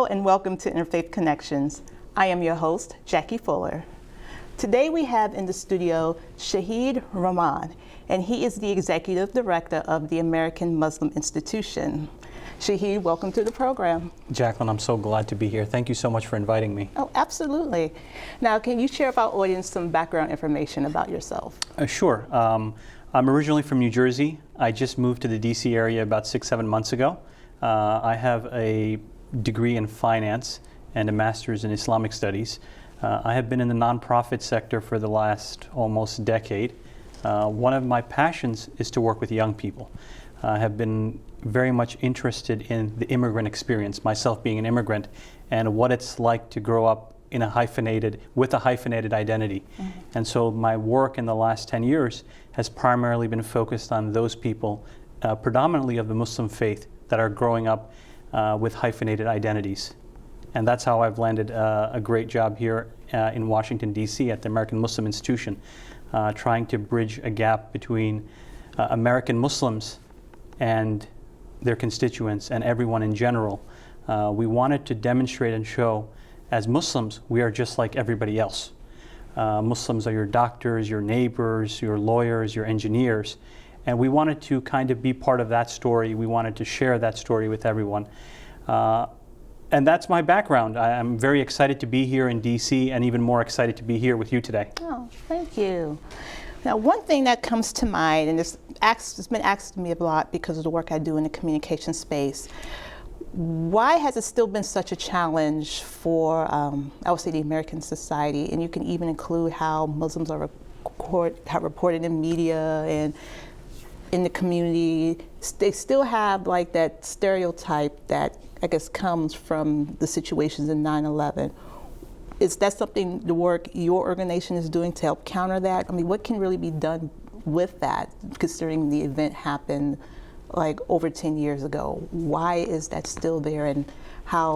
and welcome to Interfaith Connections. I am your host, Jackie Fuller. Today we have in the studio Shahid Rahman, and he is the Executive Director of the American Muslim Institution. Shahid, welcome to the program. Jacqueline, I'm so glad to be here. Thank you so much for inviting me. Oh, absolutely. Now, can you share with our audience some background information about yourself? Sure. I'm originally from New Jersey. I just moved to the DC area about 6-7 months ago. I have a degree in finance and a master's in Islamic studies. I have been in the nonprofit sector for the last almost decade. One of my passions is to work with young people. I have been very much interested in the immigrant experience, myself being an immigrant, and what it's like to grow up in with a hyphenated identity. Mm-hmm. And so my work in the last 10 years has primarily been focused on those people, predominantly of the Muslim faith, that are growing up with hyphenated identities. And that's how I've landed a great job here in Washington, D.C. at the American Muslim Institution, trying to bridge a gap between American Muslims and their constituents and everyone in general. We wanted to demonstrate and show, as Muslims, we are just like everybody else. Muslims are your doctors, your neighbors, your lawyers, your engineers. And we wanted to kind of be part of that story. We wanted to share that story with everyone. And that's my background. I'm very excited to be here in DC and even more excited to be here with you today. Oh, thank you. Now, one thing that comes to mind, and it's been asked to me a lot because of the work I do in the communication space, why has it still been such a challenge for, I would say, the American society, and you can even include how Muslims are reported in media and in the community? They still have like that stereotype that I guess comes from the situations in 9/11. Is that something the work your organization is doing to help counter that? I mean, what can really be done with that, considering the event happened like over 10 years ago? Why is that still there, and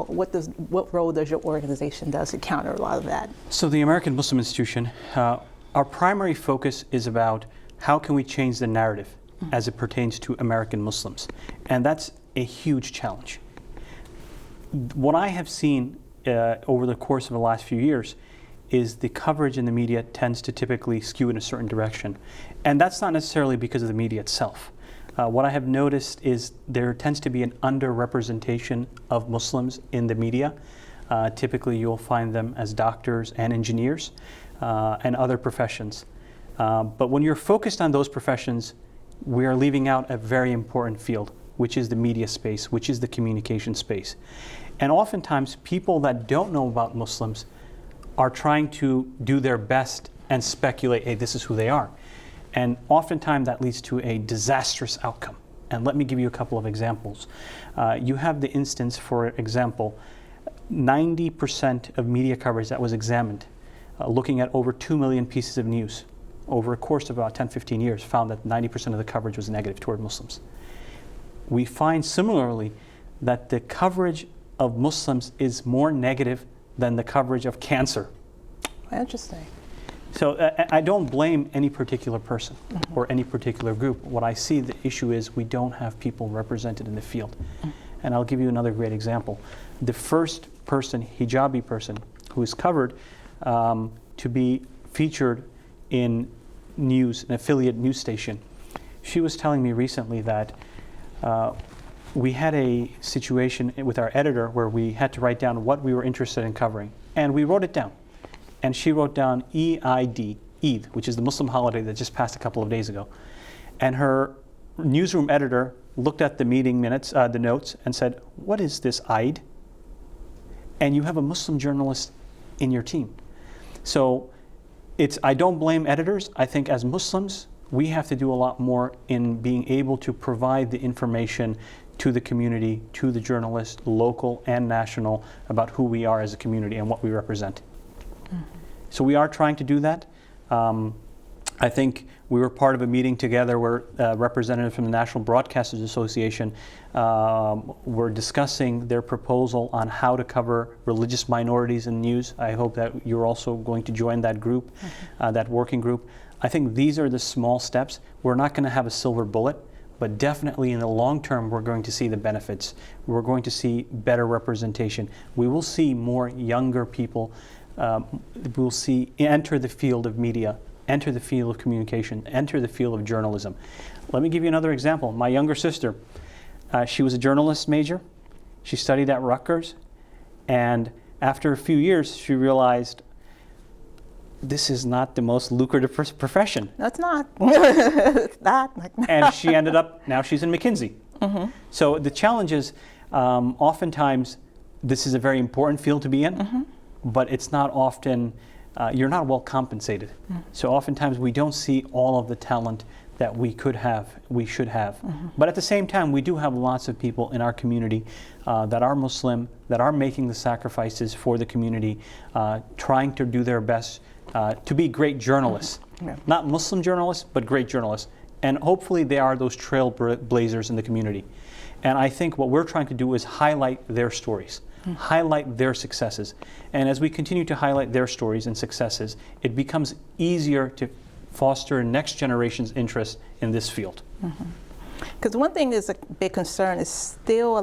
what role does your organization to counter a lot of that? So the American Muslim Institution, our primary focus is about how can we change the narrative as it pertains to American Muslims. And that's a huge challenge. What I have seen over the course of the last few years is the coverage in the media tends to typically skew in a certain direction. And that's not necessarily because of the media itself. What I have noticed is there tends to be an underrepresentation of Muslims in the media. Typically you'll find them as doctors and engineers and other professions. But when you're focused on those professions, we are leaving out a very important field, which is the media space, which is the communication space. And oftentimes people that don't know about Muslims are trying to do their best and speculate, hey, this is who they are. And oftentimes that leads to a disastrous outcome. And let me give you a couple of examples. You have the instance, for example, 90% of media coverage that was examined, looking at over 2 million pieces of news over a course of about 10-15 years, found that 90% of the coverage was negative toward Muslims. We find similarly that the coverage of Muslims is more negative than the coverage of cancer. Interesting. So I don't blame any particular person or any particular group. What I see the issue is we don't have people represented in the field. And I'll give you another great example. The first person, hijabi person, who is covered to be featured in news, an affiliate news station, she was telling me recently that we had a situation with our editor where we had to write down what we were interested in covering. And we wrote it down. And she wrote down Eid, which is the Muslim holiday that just passed a couple of days ago. And her newsroom editor looked at the meeting minutes, the notes, and said, what is this Eid? And you have a Muslim journalist in your team. So I don't blame editors. I think as Muslims, we have to do a lot more in being able to provide the information to the community, to the journalists, local and national, about who we are as a community and what we represent. So we are trying to do that. I think we were part of a meeting together where representatives from the National Broadcasters Association were discussing their proposal on how to cover religious minorities in news. I hope that you're also going to join that group, that working group. I think these are the small steps. We're not going to have a silver bullet, but definitely in the long term, we're going to see the benefits. We're going to see better representation. We will see more younger people. We'll see enter the field of media, enter the field of communication, enter the field of journalism. Let me give you another example. My younger sister, she was a journalist major. She studied at Rutgers, and after a few years, she realized this is not the most lucrative profession. No, it's not. It's not. And she ended up, now she's in McKinsey. So the challenge is, oftentimes, this is a very important field to be in, but it's not often, you're not well compensated. So oftentimes we don't see all of the talent that we could have, we should have. But at the same time, we do have lots of people in our community that are Muslim, that are making the sacrifices for the community, trying to do their best to be great journalists. Not Muslim journalists, but great journalists. And hopefully they are those trailblazers in the community. And I think what we're trying to do is highlight their stories, highlight their successes. And as we continue to highlight their stories and successes, it becomes easier to foster next generation's interest in this field. Because one thing that's a big concern is still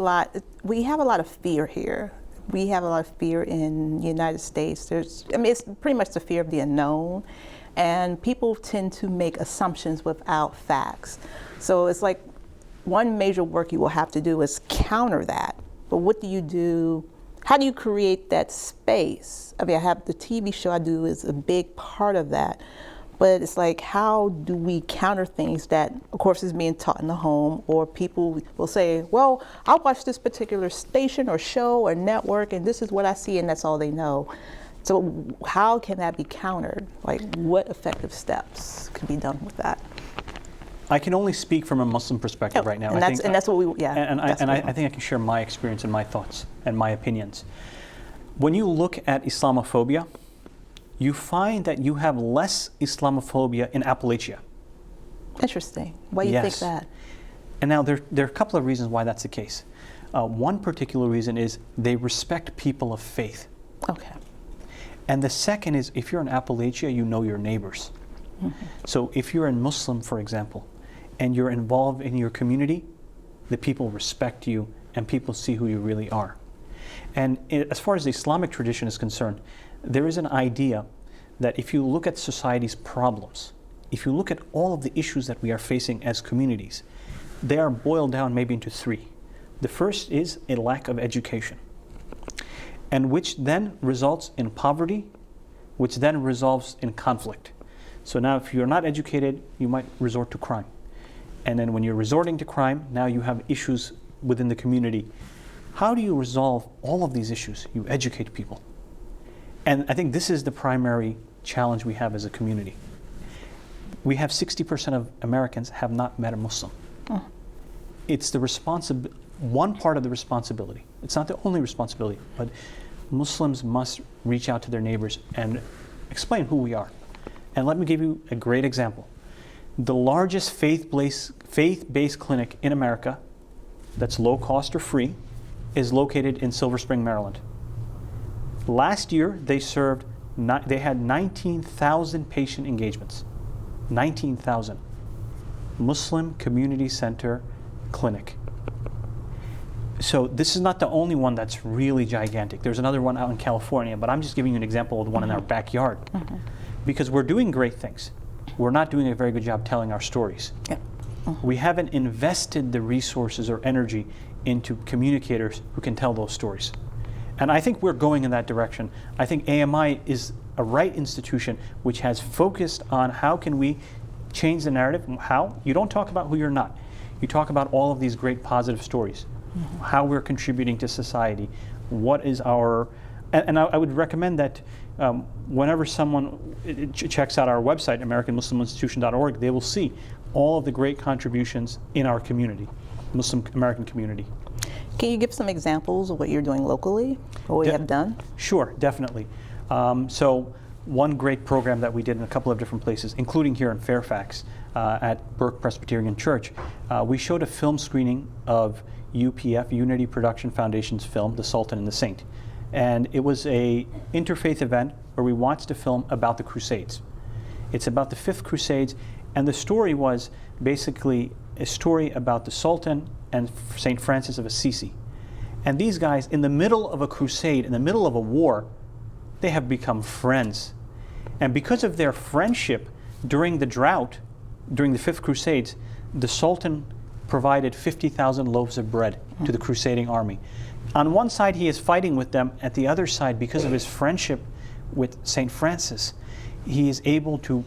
we have a lot of fear here. We have a lot of fear in the United States. It's pretty much the fear of the unknown. And people tend to make assumptions without facts. So it's like one major work you will have to do is counter that. But what do you do? How do you create that space? I mean, I have the TV show I do is a big part of that. But it's like, how do we counter things that, of course, is being taught in the home, or people will say, well, I watch this particular station or show or network, and this is what I see, and that's all they know. So how can that be countered? Like, what effective steps can be done with that? I can only speak from a Muslim perspective right now. And that's what we, yeah. I think I can share my experience and my thoughts and my opinions. When you look at Islamophobia, you find that you have less Islamophobia in Appalachia. Interesting. Why do you think that? And now there are a couple of reasons why that's the case. One particular reason is they respect people of faith. Okay. And the second is, if you're in Appalachia, you know your neighbors. So if you're a Muslim, for example, and you're involved in your community, the people respect you and people see who you really are. And as far as the Islamic tradition is concerned, there is an idea that if you look at society's problems, if you look at all of the issues that we are facing as communities, they are boiled down maybe into three. The first is a lack of education, and which then results in poverty, which then results in conflict. So now if you're not educated, you might resort to crime. And then when you're resorting to crime, now you have issues within the community. How do you resolve all of these issues? You educate people. And I think this is the primary challenge we have as a community. We have 60% of Americans have not met a Muslim. It's the one part of the responsibility. It's not the only responsibility, but Muslims must reach out to their neighbors and explain who we are. And let me give you a great example. The largest faith-based clinic in America that's low cost or free is located in Silver Spring, Maryland. Last year, they had 19,000 patient engagements. 19,000. Muslim Community Center Clinic. So this is not the only one that's really gigantic. There's another one out in California, but I'm just giving you an example of the one in our backyard. Because we're doing great things. We're not doing a very good job telling our stories. We haven't invested the resources or energy into communicators who can tell those stories. And I think we're going in that direction. I think AMI is a right institution which has focused on how can we change the narrative. How? You don't talk about who you're not. You talk about all of these great positive stories, how we're contributing to society, what is our, and I would recommend that whenever someone checks out our website, AmericanMuslimInstitution.org, they will see all of the great contributions in our community, Muslim American community. Can you give some examples of what you're doing locally, or what you have done? Sure, definitely. So one great program that we did in a couple of different places, including here in Fairfax at Burke Presbyterian Church, we showed a film screening of UPF, Unity Production Foundation's film, The Sultan and the Saint. And it was a interfaith event where we watched a film about the Crusades. It's about the 5th Crusades, and the story was basically a story about the Sultan and St. Francis of Assisi. And these guys, in the middle of a crusade, in the middle of a war, they have become friends. And because of their friendship, during the drought, during the Fifth Crusades, the Sultan provided 50,000 loaves of bread to the crusading army. On one side, he is fighting with them. At the other side, because of his friendship with St. Francis, he is able to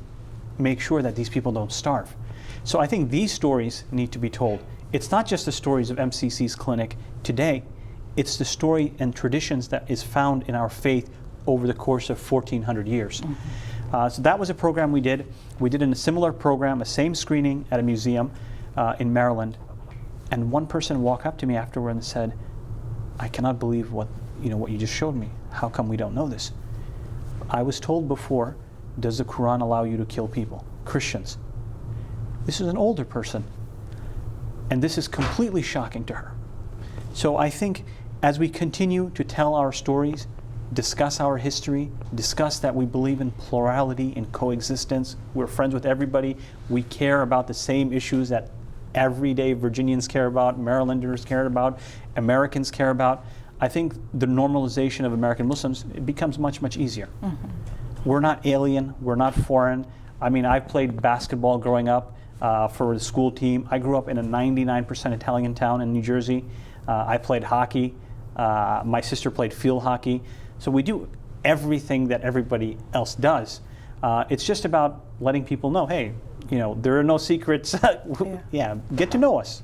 make sure that these people don't starve. So I think these stories need to be told. It's not just the stories of MCC's clinic today, it's the story and traditions that is found in our faith over the course of 1,400 years. So that was a program we did. We did a similar program, a same screening at a museum in Maryland. And one person walked up to me afterward and said, I cannot believe what you just showed me. How come we don't know this? I was told before, does the Quran allow you to kill people? Christians. This is an older person. And this is completely shocking to her. So I think as we continue to tell our stories, discuss our history, discuss that we believe in plurality and coexistence, we're friends with everybody, we care about the same issues that everyday Virginians care about, Marylanders care about, Americans care about, I think the normalization of American Muslims, it becomes much, much easier. We're not alien, we're not foreign. I mean, I played basketball growing up for the school team. I grew up in a 99% Italian town in New Jersey. I played hockey. My sister played field hockey. So we do everything that everybody else does. It's just about letting people know, hey, there are no secrets. Yeah, get to know us.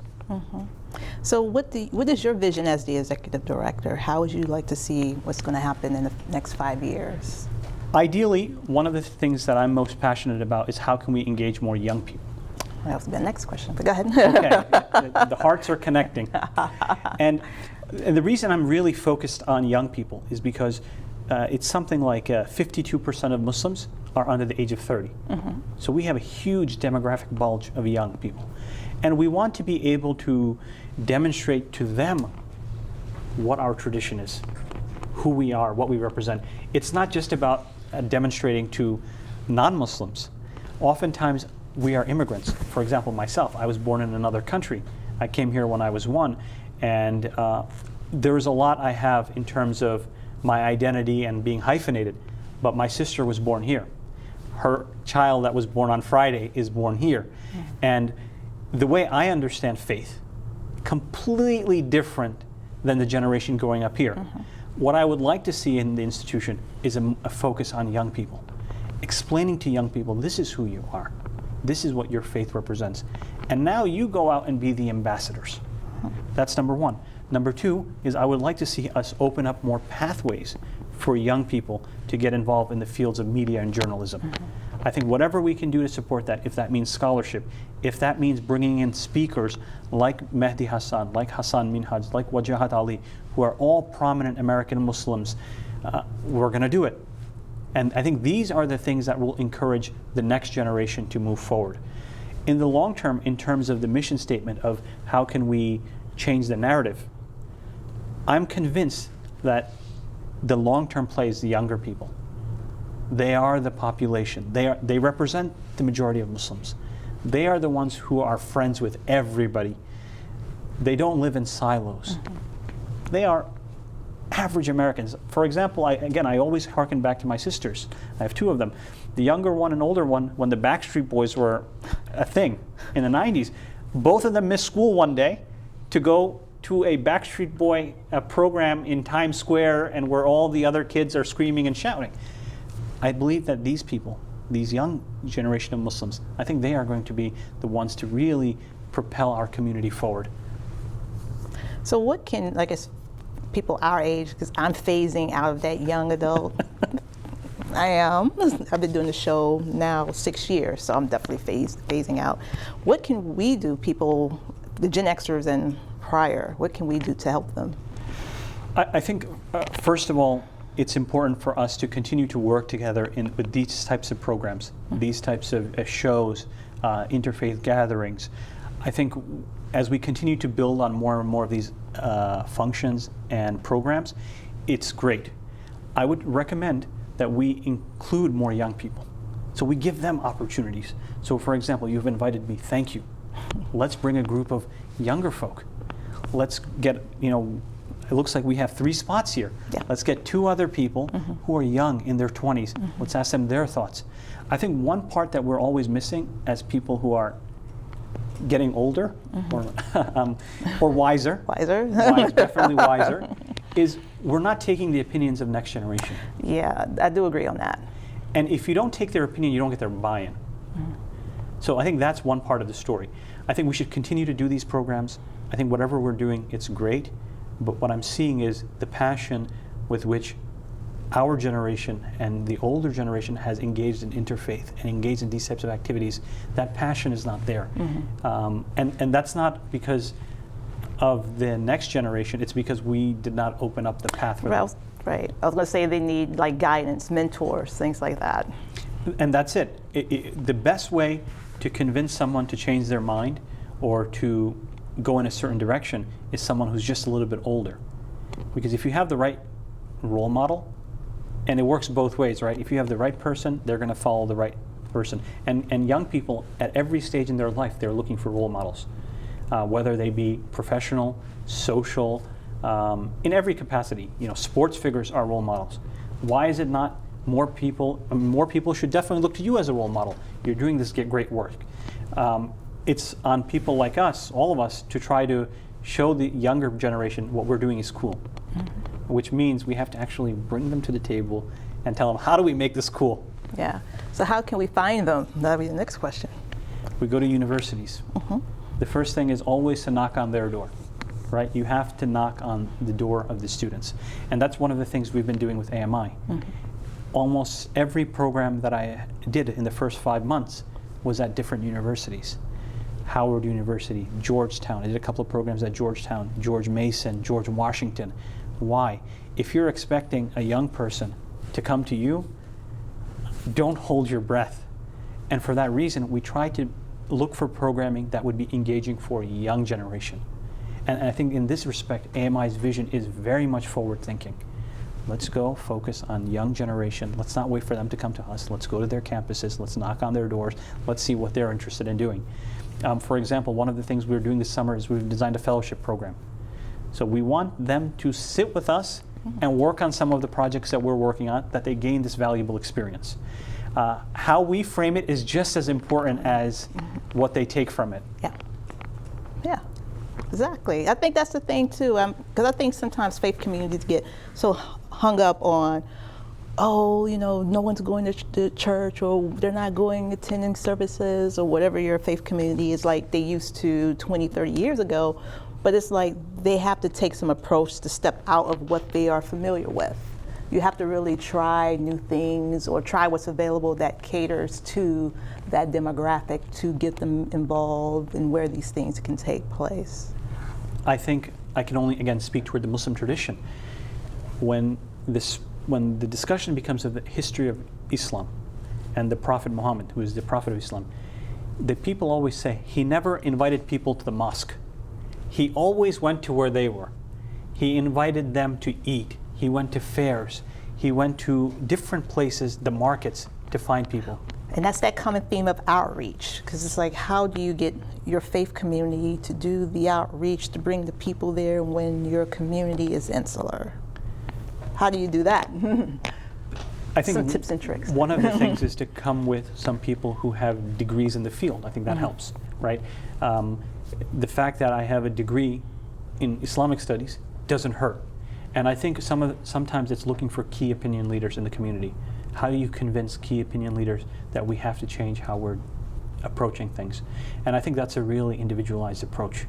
So what is your vision as the executive director? How would you like to see what's going to happen in the next 5 years? Ideally, one of the things that I'm most passionate about is how can we engage more young people. That was the next question, but go ahead. Okay, the hearts are connecting. And the reason I'm really focused on young people is because it's something like 52% of Muslims are under the age of 30. So we have a huge demographic bulge of young people. And we want to be able to demonstrate to them what our tradition is, who we are, what we represent. It's not just about demonstrating to non-Muslims. Oftentimes, we are immigrants. For example, myself, I was born in another country. I came here when I was 1, and there is a lot I have in terms of my identity and being hyphenated, but my sister was born here. Her child that was born on Friday is born here. And the way I understand faith, completely different than the generation growing up here. What I would like to see in the institution is a focus on young people, explaining to young people, this is who you are. This is what your faith represents. And now you go out and be the ambassadors. That's number one. Number two is I would like to see us open up more pathways for young people to get involved in the fields of media and journalism. I think whatever we can do to support that, if that means scholarship, if that means bringing in speakers like Mehdi Hassan, like Hassan Minhaj, like Wajahat Ali, who are all prominent American Muslims, we're going to do it. And I think these are the things that will encourage the next generation to move forward. In the long term, in terms of the mission statement of how can we change the narrative, I'm convinced that the long-term play is the younger people. They are the population. They represent the majority of Muslims. They are the ones who are friends with everybody. They don't live in silos. They are average Americans. For example, I always hearken back to my sisters. I have 2 of them. The younger one and older one, when the Backstreet Boys were a thing in the 90s, both of them missed school one day to go to a Backstreet Boy program in Times Square and where all the other kids are screaming and shouting. I believe that these people, these young generation of Muslims, I think they are going to be the ones to really propel our community forward. So what can, like, as people our age, because I'm phasing out of that young adult. I am. I've been doing the show now 6 years, so I'm definitely phasing out. What can we do, people, the Gen Xers and prior, what can we do to help them? I think, first of all, it's important for us to continue to work together with these types of programs, these types of shows, interfaith gatherings. I think as we continue to build on more and more of these functions and programs, it's great. I would recommend that we include more young people. So we give them opportunities. So for example, you've invited me, thank you. Let's bring a group of younger folk. Let's get, it looks like we have 3 spots here. Yeah. Let's get 2 other people who are young in their 20s. Let's ask them their thoughts. I think one part that we're always missing as people who are getting older or wiser, definitely wiser, is we're not taking the opinions of next generation. Yeah, I do agree on that. And if you don't take their opinion, you don't get their buy-in. So I think that's one part of the story. I think we should continue to do these programs. I think whatever we're doing, it's great. But what I'm seeing is the passion with which our generation and the older generation has engaged in interfaith and engaged in these types of activities. That passion is not there. And that's not because of the next generation. It's because we did not open up the path for them. Right. I was going to say they need like guidance, mentors, things like that. And that's it. The best way to convince someone to change their mind or to go in a certain direction is someone who's just a little bit older. Because if you have the right role model, and it works both ways, right? If you have the right person, they're going to follow the right person. And young people, at every stage in their life, they're looking for role models, whether they be professional, social, in every capacity. Sports figures are role models. Why is it not more people? More people should definitely look to you as a role model. You're doing this great work. It's on people like us, all of us, to try to show the younger generation what we're doing is cool. Which means we have to actually bring them to the table and tell them, how do we make this cool? Yeah. So how can we find them? That'll be the next question. We go to universities. The first thing is always to knock on their door, right? You have to knock on the door of the students. And that's one of the things we've been doing with AMI. Almost every program that I did in the first 5 months was at different universities. Howard University, Georgetown. I did a couple of programs at Georgetown, George Mason, George Washington. Why? If you're expecting a young person to come to you, don't hold your breath. And for that reason, we try to look for programming that would be engaging for a young generation. And I think in this respect, AMI's vision is very much forward thinking. Let's go focus on young generation. Let's not wait for them to come to us. Let's go to their campuses. Let's knock on their doors. Let's see what they're interested in doing. For example, one of the things we're doing this summer is we've designed a fellowship program. So we want them to sit with us and work on some of the projects that we're working on, that they gain this valuable experience. How we frame it is just as important as what they take from it. Yeah, exactly. I think that's the thing too, because I think sometimes faith communities get so hung up on, no one's going to church, or they're not attending services, or whatever your faith community is like they used to 20, 30 years ago. But it's like they have to take some approach to step out of what they are familiar with. You have to really try new things or try what's available that caters to that demographic to get them involved in where these things can take place. I think I can only, again, speak toward the Muslim tradition. When the discussion becomes of the history of Islam and the Prophet Muhammad, who is the Prophet of Islam, the people always say he never invited people to the mosque. He always went to where they were. He invited them to eat. He went to fairs. He went to different places, the markets, to find people. And that's that common theme of outreach, because it's like, how do you get your faith community to do the outreach, to bring the people there when your community is insular? How do you do that? I think some tips and tricks. One of the things is to come with some people who have degrees in the field. I think that helps, right? The fact that I have a degree in Islamic studies doesn't hurt. And I think sometimes it's looking for key opinion leaders in the community. How do you convince key opinion leaders that we have to change how we're approaching things? And I think that's a really individualized approach,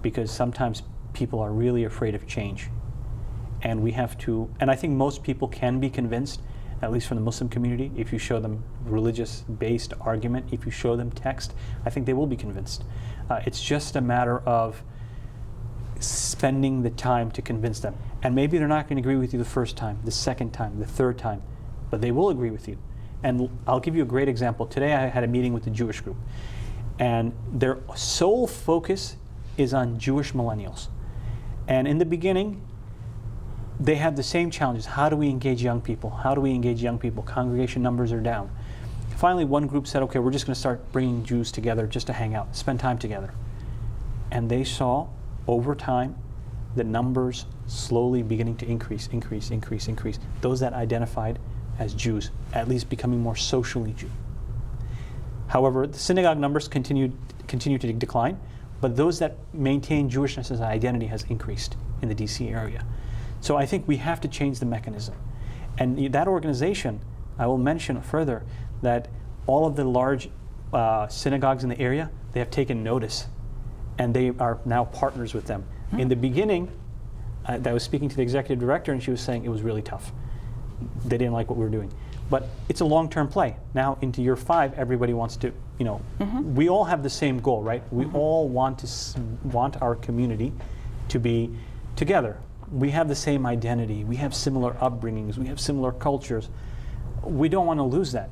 because sometimes people are really afraid of change. And we have to, and I think most people can be convinced, at least from the Muslim community, if you show them religious-based argument, if you show them text, I think they will be convinced. It's just a matter of spending the time to convince them. And maybe they're not going to agree with you the first time, the second time, the third time, but they will agree with you. And I'll give you a great example. Today I had a meeting with the Jewish group, and their sole focus is on Jewish millennials. And in the beginning, they have the same challenges. How do we engage young people? How do we engage young people? Congregation numbers are down. Finally, one group said, okay, we're just going to start bringing Jews together just to hang out, spend time together. And they saw over time the numbers slowly beginning to increase. Those that identified as Jews, at least becoming more socially Jew. However, the synagogue numbers continue to decline, but those that maintain Jewishness as an identity has increased in the DC area. So I think we have to change the mechanism. And that organization, I will mention further, that all of the large synagogues in the area, they have taken notice, and they are now partners with them. In the beginning, I was speaking to the executive director, and she was saying it was really tough. They didn't like what we were doing. But it's a long-term play. Now into year 5, everybody wants to, we all have the same goal, right? We all want our community to be together. We have the same identity. We have similar upbringings. We have similar cultures. We don't want to lose that.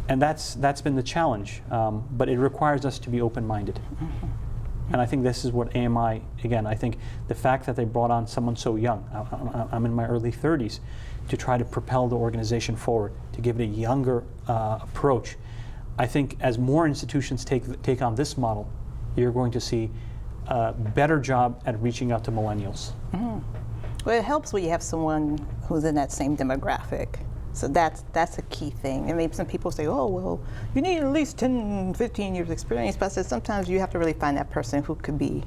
And that's been the challenge. But it requires us to be open-minded. And I think this is what AMI, again, I think the fact that they brought on someone so young, I'm in my early 30s, to try to propel the organization forward, to give it a younger approach. I think as more institutions take on this model, you're going to see a better job at reaching out to millennials. Well, it helps when you have someone who's in that same demographic. So that's a key thing. And maybe some people say, oh, well, you need at least 10, 15 years experience. But I said sometimes you have to really find that person who could be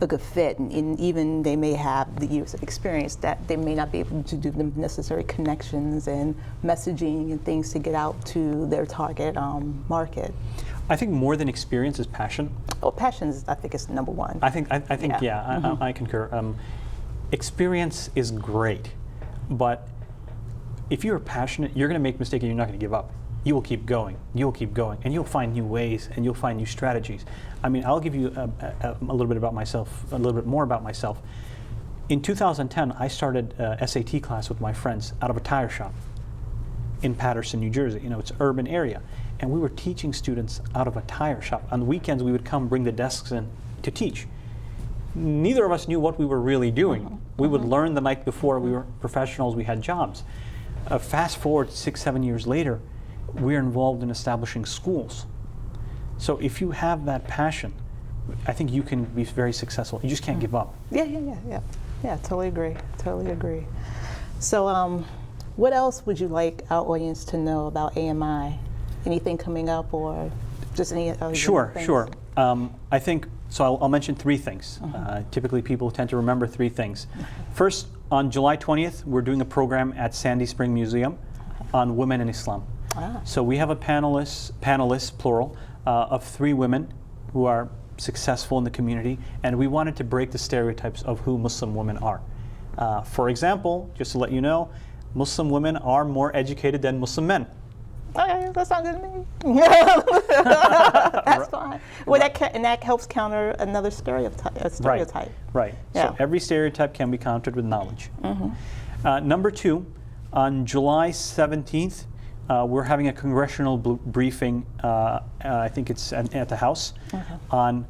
a good fit. And even they may have the years of experience that they may not be able to do the necessary connections and messaging and things to get out to their target market. I think more than experience is passion. Oh, passion is, I think, is number one. I think, I concur. Experience is great, but if you're passionate, you're going to make mistakes and you're not going to give up. You will keep going, and you'll find new ways and you'll find new strategies. I mean, I'll give you a little bit about myself, a little bit more about myself. In 2010, I started a SAT class with my friends out of a tire shop in Paterson, New Jersey. It's an urban area. And we were teaching students out of a tire shop. On the weekends, we would come bring the desks in to teach. Neither of us knew what we were really doing. We would learn the night before. We were professionals, we had jobs. Fast forward 6-7 years later, we're involved in establishing schools. So if you have that passion, I think you can be very successful. You just can't give up. Yeah, totally agree. So what else would you like our audience to know about AMI? Anything coming up or just any other Sure. I think, so I'll mention 3 things. Typically people tend to remember 3 things. First, on July 20th, we're doing a program at Sandy Spring Museum on women in Islam. So we have a panelists, plural, of 3 women who are successful in the community, and we wanted to break the stereotypes of who Muslim women are. For example, just to let you know, Muslim women are more educated than Muslim men. Okay, that sounds good to me. That's fine. Well, that helps counter another stereotype. Right. Yeah. So every stereotype can be countered with knowledge. Number 2, on July 17th, we're having a congressional briefing, I think it's at the House, on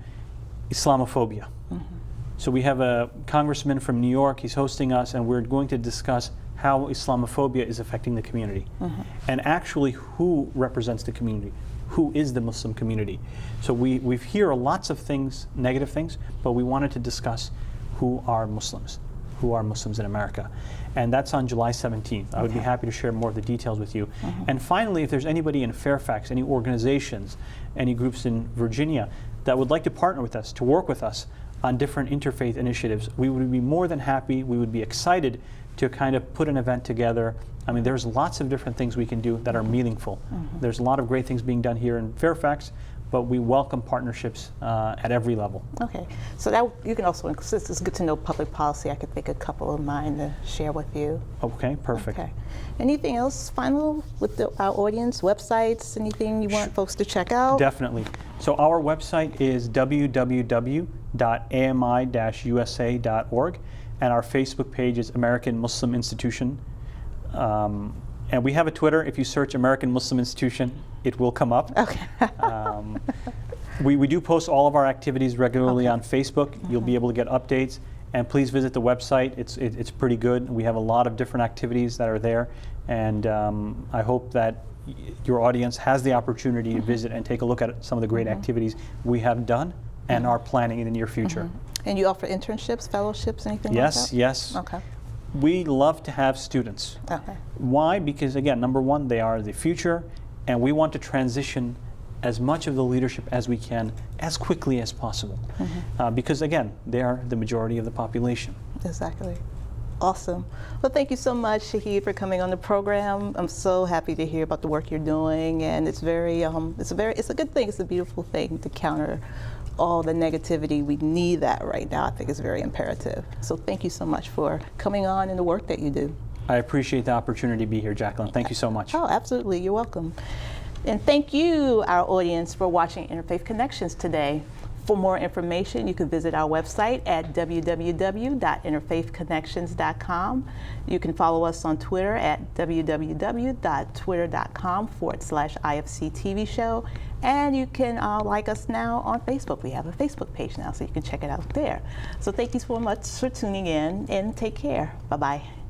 Islamophobia. So we have a congressman from New York, he's hosting us, and we're going to discuss how Islamophobia is affecting the community, and actually who represents the community, who is the Muslim community. So we hear lots of things, negative things, but we wanted to discuss who are Muslims in America. And that's on July 17th. I would be happy to share more of the details with you. And finally, if there's anybody in Fairfax, any organizations, any groups in Virginia that would like to partner with us, to work with us on different interfaith initiatives, we would be more than happy, we would be excited to kind of put an event together. I mean, there's lots of different things we can do that are meaningful. There's a lot of great things being done here in Fairfax, but we welcome partnerships at every level. Okay, so that you can also, since it's good to know public policy, I could think a couple of mine to share with you. Okay, perfect. Okay. Anything else final with our audience, websites, anything you want folks to check out? Definitely. So our website is www.ami-usa.org. And our Facebook page is American Muslim Institution. And we have a Twitter. If you search American Muslim Institution, it will come up. Okay. We do post all of our activities regularly on Facebook. You'll be able to get updates. And please visit the website. It's pretty good. We have a lot of different activities that are there. And I hope that your audience has the opportunity to visit and take a look at some of the great activities we have done and are planning in the near future. And you offer internships, fellowships, anything Yes, like that? yes. Okay. We love to have students. Okay. Why? Because again, number one, they are the future, and we want to transition as much of the leadership as we can as quickly as possible. Because again, they are the majority of the population. Exactly. Awesome. Well, thank you so much, Shahid, for coming on the program. I'm so happy to hear about the work you're doing, and it's a good thing. It's a beautiful thing to counter all the negativity. We need that right now. I think it's very imperative. So thank you so much for coming on and the work that you do. I appreciate the opportunity to be here, Jacqueline. Thank you so much. Oh, absolutely. You're welcome. And thank you, our audience, for watching Interfaith Connections today. For more information, you can visit our website at www.interfaithconnections.com. You can follow us on Twitter at www.twitter.com/IFC TV show. And you can like us now on Facebook. We have a Facebook page now, so you can check it out there. So thank you so much for tuning in, and take care. Bye-bye.